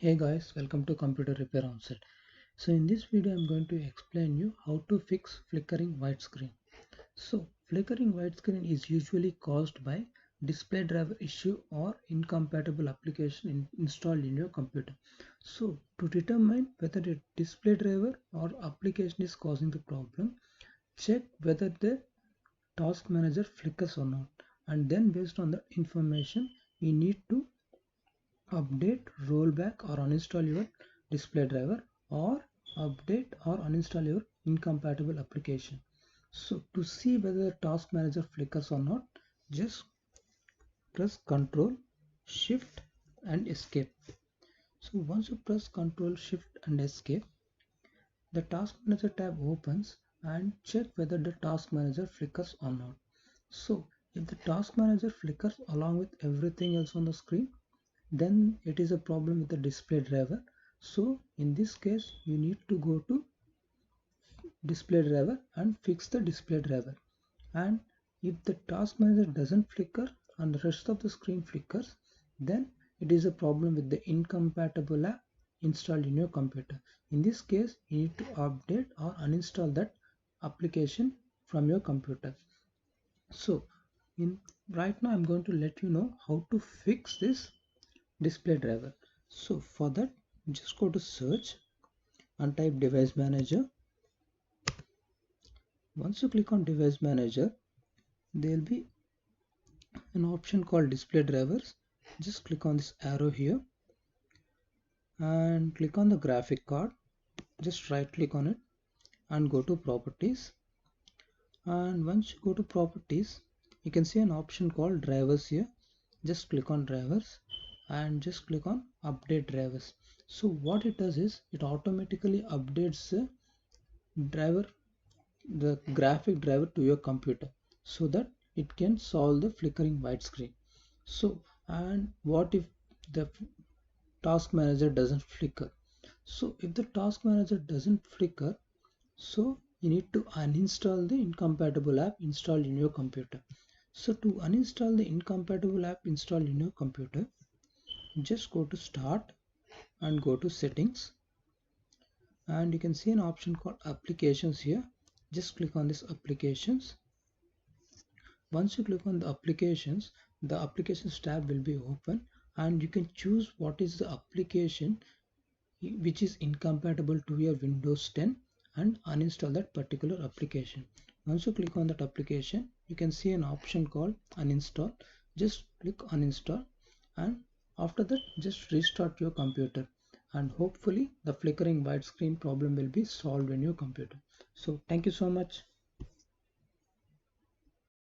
Hey guys, welcome to Computer Repair Onset. So in this video I'm going to explain you how to fix flickering white screen. So flickering white screen is usually caused by display driver issue or incompatible application installed in your computer. So to determine whether the display driver or application is causing the problem, check whether the task manager flickers or not, and then based on the information you need to update, rollback or uninstall your display driver, or update or uninstall your incompatible application. So to see whether the task manager flickers or not, just press Ctrl, Shift and Escape. So once you press Ctrl, Shift and Escape, the task manager tab opens and check whether the task manager flickers or not. So if the task manager flickers along with everything else on the screen, then it is a problem with the display driver. So in this case you need to go to display driver and fix the display driver. And if the task manager doesn't flicker and the rest of the screen flickers, then it is a problem with the incompatible app installed in your computer. In this case you need to update or uninstall that application from your computer. So in right now I'm going to let you know how to fix this display driver. So for that, just go to search and type device manager. Once you click on device manager, there will be an option called display drivers. Just click on this arrow here and click on the graphic card. Just right click on it and go to properties. And once you go to properties, you can see an option called drivers here. Just click on drivers and just click on update drivers. So what it does is it automatically updates the driver, the graphic driver to your computer, so that it can solve the flickering white screen. So and what if the task manager doesn't flicker? So if the task manager doesn't flicker, so you need to uninstall the incompatible app installed in your computer. So to uninstall the incompatible app installed in your computer, just go to start and go to settings, and you can see an option called applications here. Just click on this applications. Once you click on the applications tab will be open, and you can choose what is the application which is incompatible to your Windows 10 and uninstall that particular application. Once you click on that application, you can see an option called uninstall. Just click uninstall, and after that just restart your computer, and hopefully the flickering white screen problem will be solved in your computer. So thank you so much.